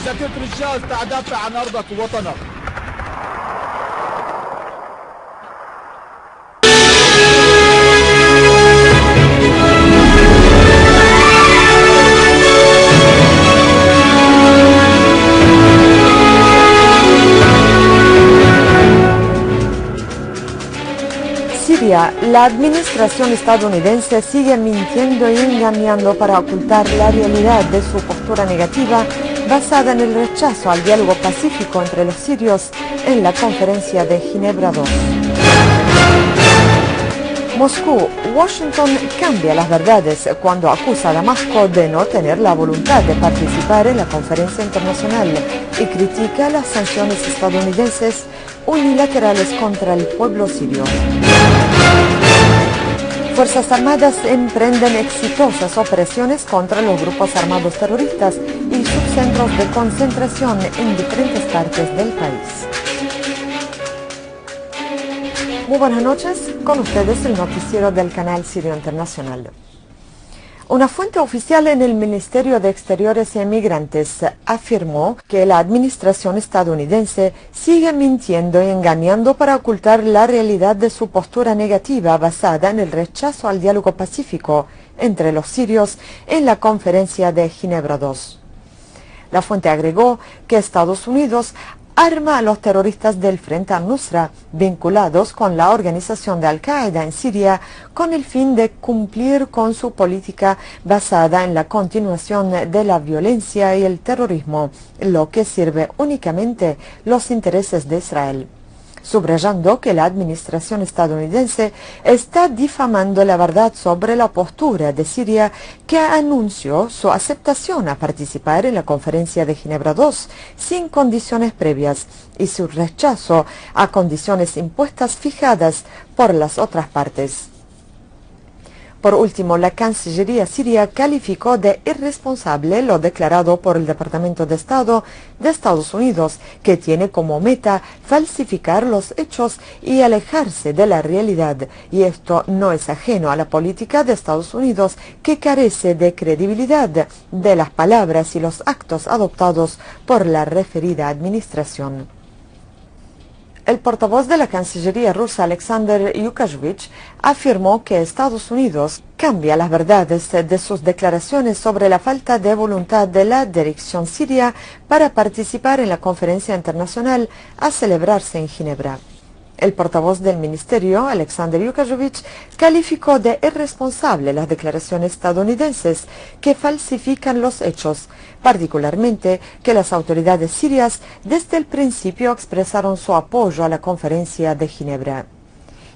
إذا كنت رجال تعال دافع عن أرضك ووطنك. Siria, la administración estadounidense sigue mintiendo y engañando para ocultar la realidad de su postura negativa basada en el rechazo al diálogo pacífico entre los sirios en la conferencia de Ginebra II. Moscú, Washington cambia las verdades cuando acusa a Damasco de no tener la voluntad de participar en la conferencia internacional y critica las sanciones estadounidenses unilaterales contra el pueblo sirio. Fuerzas Armadas emprenden exitosas operaciones contra los grupos armados terroristas y subcentros de concentración en diferentes partes del país. Muy buenas noches, con ustedes el noticiero del canal Sirio Internacional. Una fuente oficial en el Ministerio de Exteriores y Emigrantes afirmó que la administración estadounidense sigue mintiendo y engañando para ocultar la realidad de su postura negativa basada en el rechazo al diálogo pacífico entre los sirios en la conferencia de Ginebra II. La fuente agregó que Estados Unidos arma a los terroristas del Frente al-Nusra vinculados con la organización de Al-Qaeda en Siria con el fin de cumplir con su política basada en la continuación de la violencia y el terrorismo, lo que sirve únicamente los intereses de Israel, subrayando que la administración estadounidense está difamando la verdad sobre la postura de Siria, que anunció su aceptación a participar en la conferencia de Ginebra II sin condiciones previas y su rechazo a condiciones impuestas fijadas por las otras partes. Por último, la Cancillería siria calificó de irresponsable lo declarado por el Departamento de Estado de Estados Unidos, que tiene como meta falsificar los hechos y alejarse de la realidad. Y esto no es ajeno a la política de Estados Unidos, que carece de credibilidad de las palabras y los actos adoptados por la referida administración. El portavoz de la Cancillería rusa, Alexander Yukashvich, afirmó que Estados Unidos cambia las verdades de sus declaraciones sobre la falta de voluntad de la dirección siria para participar en la conferencia internacional a celebrarse en Ginebra. El portavoz del ministerio, Alexander Yukashvich, calificó de irresponsable las declaraciones estadounidenses que falsifican los hechos, particularmente que las autoridades sirias desde el principio expresaron su apoyo a la conferencia de Ginebra.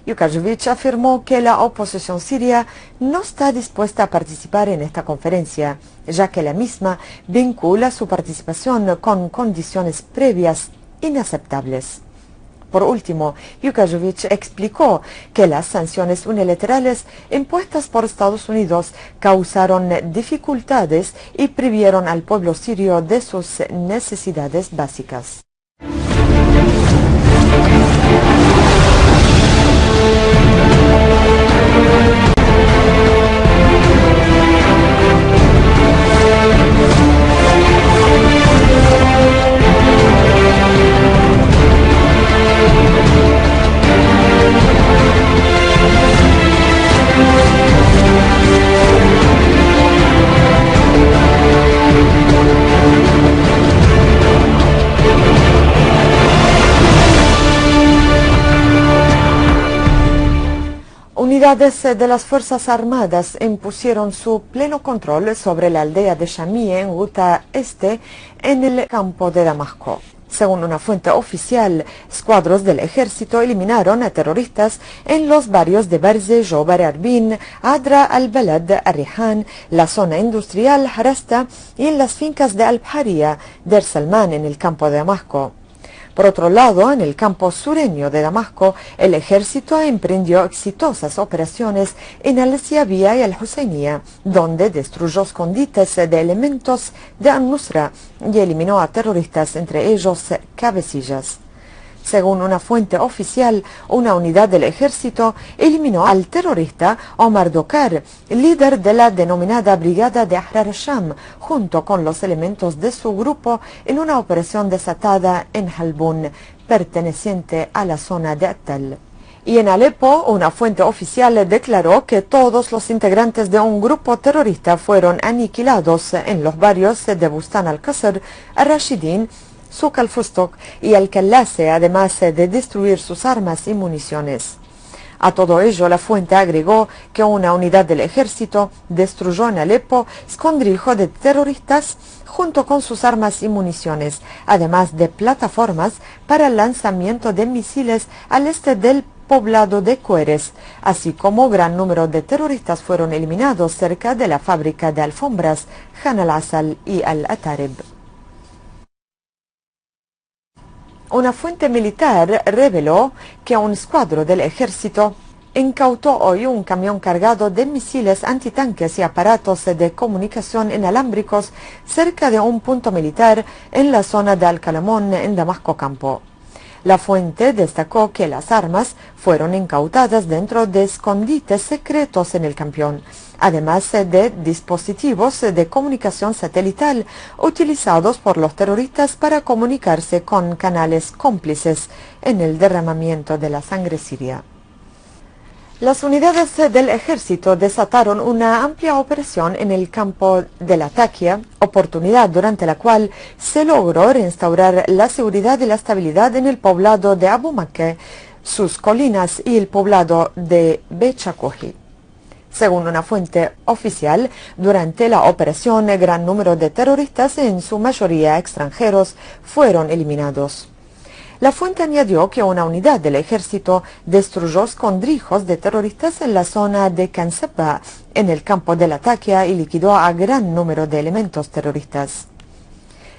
Yukashvich afirmó que la oposición siria no está dispuesta a participar en esta conferencia, ya que la misma vincula su participación con condiciones previas inaceptables. Por último, Yukashvich explicó que las sanciones unilaterales impuestas por Estados Unidos causaron dificultades y privieron al pueblo sirio de sus necesidades básicas. Unidades de las Fuerzas Armadas impusieron su pleno control sobre la aldea de Shamie en Ghouta Este, en el campo de Damasco. Según una fuente oficial, escuadros del ejército eliminaron a terroristas en los barrios de Barze, Jobar Arbin, Adra al-Balad, Arrihan, la zona industrial Harasta y en las fincas de Al-Bharia, Der Salman, en el campo de Damasco. Por otro lado, en el campo sureño de Damasco, el ejército emprendió exitosas operaciones en Al-Ziabia y Al-Husayniya, donde destruyó escondites de elementos de Al-Nusra y eliminó a terroristas, entre ellos cabecillas. Según una fuente oficial, una unidad del ejército eliminó al terrorista Omar Dokar, líder de la denominada Brigada de Ahrar Sham, junto con los elementos de su grupo en una operación desatada en Halbun, perteneciente a la zona de Atal. Y en Alepo, una fuente oficial declaró que todos los integrantes de un grupo terrorista fueron aniquilados en los barrios de Bustan al-Qasr, al-Rashidin, Suq al-Fustok y al-Kallase, además de destruir sus armas y municiones. A todo ello, la fuente agregó que una unidad del ejército destruyó en Alepo escondrijo de terroristas junto con sus armas y municiones, además de plataformas para el lanzamiento de misiles al este del poblado de Cueres, así como gran número de terroristas fueron eliminados cerca de la fábrica de alfombras Han al-Asal y al-Atarib. Una fuente militar reveló que un escuadro del ejército incautó hoy un camión cargado de misiles antitanques y aparatos de comunicación inalámbricos cerca de un punto militar en la zona de Al-Kalamón, en Damasco Campo. La fuente destacó que las armas fueron incautadas dentro de escondites secretos en el camión, además de dispositivos de comunicación satelital utilizados por los terroristas para comunicarse con canales cómplices en el derramamiento de la sangre siria. Las unidades del ejército desataron una amplia operación en el campo de Latakia, oportunidad durante la cual se logró restaurar la seguridad y la estabilidad en el poblado de Abu Makeh, sus colinas y el poblado de Bechakohi. Según una fuente oficial, durante la operación, gran número de terroristas, en su mayoría extranjeros, fueron eliminados. La fuente añadió que una unidad del ejército destruyó escondrijos de terroristas en la zona de Kanseba, en el campo de Latakia, y liquidó a gran número de elementos terroristas.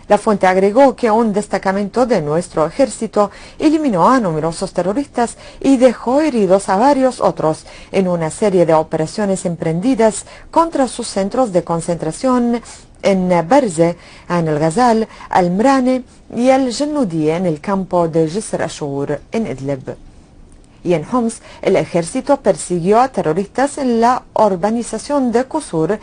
La fuente agregó que un destacamento de nuestro ejército eliminó a numerosos terroristas y dejó heridos a varios otros en una serie de operaciones emprendidas contra sus centros de concentración en Berze, en el Ghazal, Al-Mrane y el Jannudi, en el campo de Jisr Ashur, en Idlib. Y en Homs, el ejército persiguió a terroristas en la urbanización de Qusur,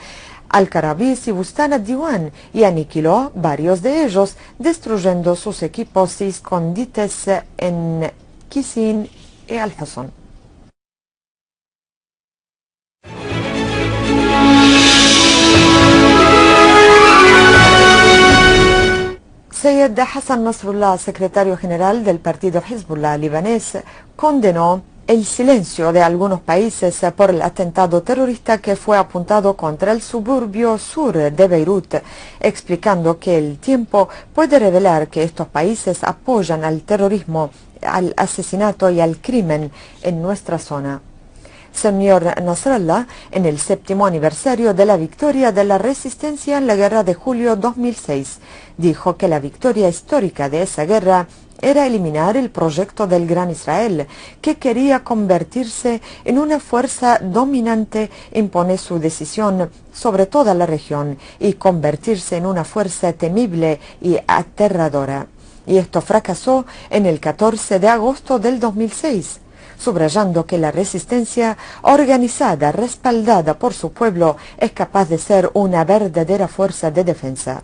Al-Karabis y Bustan al-Diwan, y aniquiló varios de ellos, destruyendo sus equipos y escondites en Kisin y Al-Husun. Sayed Hassan Nasrullah, secretario general del partido Hezbollah libanés, condenó el silencio de algunos países por el atentado terrorista que fue apuntado contra el suburbio sur de Beirut, explicando que el tiempo puede revelar que estos países apoyan al terrorismo, al asesinato y al crimen en nuestra zona. Señor Nasrallah, en el 7º aniversario de la victoria de la resistencia en la guerra de julio 2006, dijo que la victoria histórica de esa guerra era eliminar el proyecto del Gran Israel, que quería convertirse en una fuerza dominante, impone su decisión sobre toda la región y convertirse en una fuerza temible y aterradora. Y esto fracasó en el 14 de agosto del 2006. Subrayando que la resistencia organizada, respaldada por su pueblo, es capaz de ser una verdadera fuerza de defensa.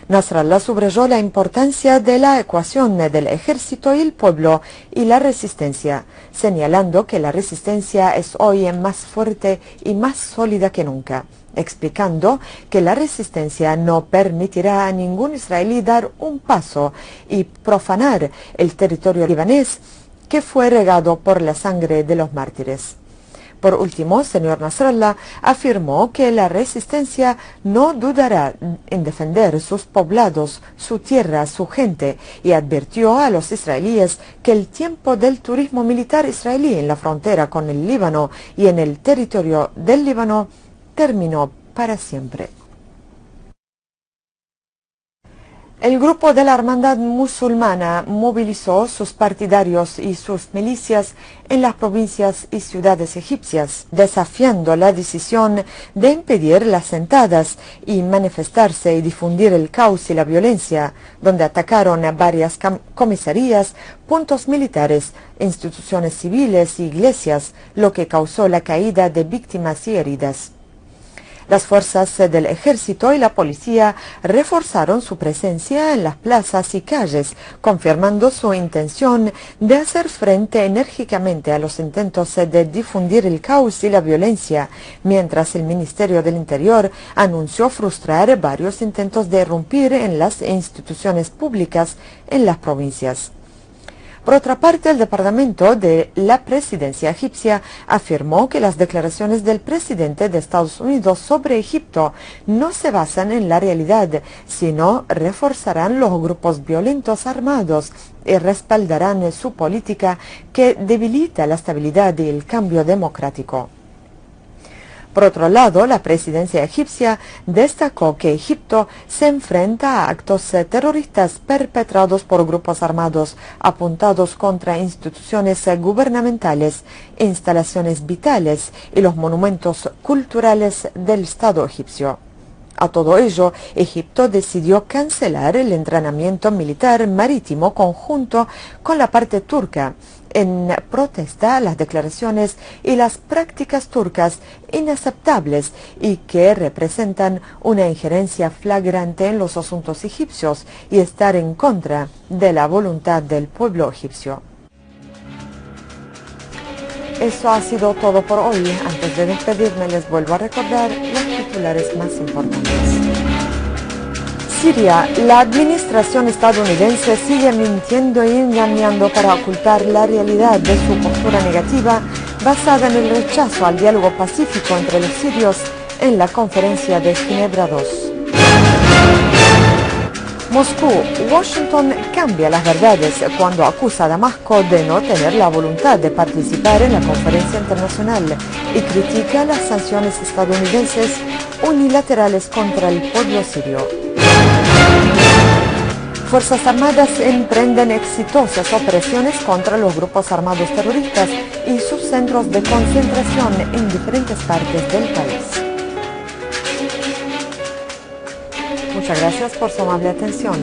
Nasrallah subrayó la importancia de la ecuación del ejército y el pueblo y la resistencia, señalando que la resistencia es hoy más fuerte y más sólida que nunca, explicando que la resistencia no permitirá a ningún israelí dar un paso y profanar el territorio libanés que fue regado por la sangre de los mártires. Por último, señor Nasrallah afirmó que la resistencia no dudará en defender sus poblados, su tierra, su gente, y advirtió a los israelíes que el tiempo del turismo militar israelí en la frontera con el Líbano y en el territorio del Líbano terminó para siempre. El grupo de la Hermandad Musulmana movilizó sus partidarios y sus milicias en las provincias y ciudades egipcias, desafiando la decisión de impedir las sentadas y manifestarse y difundir el caos y la violencia, donde atacaron a varias comisarías, puntos militares, instituciones civiles y iglesias, lo que causó la caída de víctimas y heridas. Las fuerzas del ejército y la policía reforzaron su presencia en las plazas y calles, confirmando su intención de hacer frente enérgicamente a los intentos de difundir el caos y la violencia, mientras el Ministerio del Interior anunció frustrar varios intentos de irrumpir en las instituciones públicas en las provincias. Por otra parte, el Departamento de la Presidencia egipcia afirmó que las declaraciones del presidente de Estados Unidos sobre Egipto no se basan en la realidad, sino reforzarán los grupos violentos armados y respaldarán su política que debilita la estabilidad y el cambio democrático. Por otro lado, la presidencia egipcia destacó que Egipto se enfrenta a actos terroristas perpetrados por grupos armados apuntados contra instituciones gubernamentales, instalaciones vitales y los monumentos culturales del Estado egipcio. A todo ello, Egipto decidió cancelar el entrenamiento militar marítimo conjunto con la parte turca, en protesta a las declaraciones y las prácticas turcas inaceptables y que representan una injerencia flagrante en los asuntos egipcios y estar en contra de la voluntad del pueblo egipcio. Eso ha sido todo por hoy. Antes de despedirme les vuelvo a recordar los titulares más importantes. Siria, la administración estadounidense sigue mintiendo y engañando para ocultar la realidad de su postura negativa basada en el rechazo al diálogo pacífico entre los sirios en la conferencia de Ginebra II. Moscú, Washington cambia las verdades cuando acusa a Damasco de no tener la voluntad de participar en la conferencia internacional y critica las sanciones estadounidenses unilaterales contra el pueblo sirio. Fuerzas Armadas emprenden exitosas operaciones contra los grupos armados terroristas y sus centros de concentración en diferentes partes del país. Muchas gracias por su amable atención.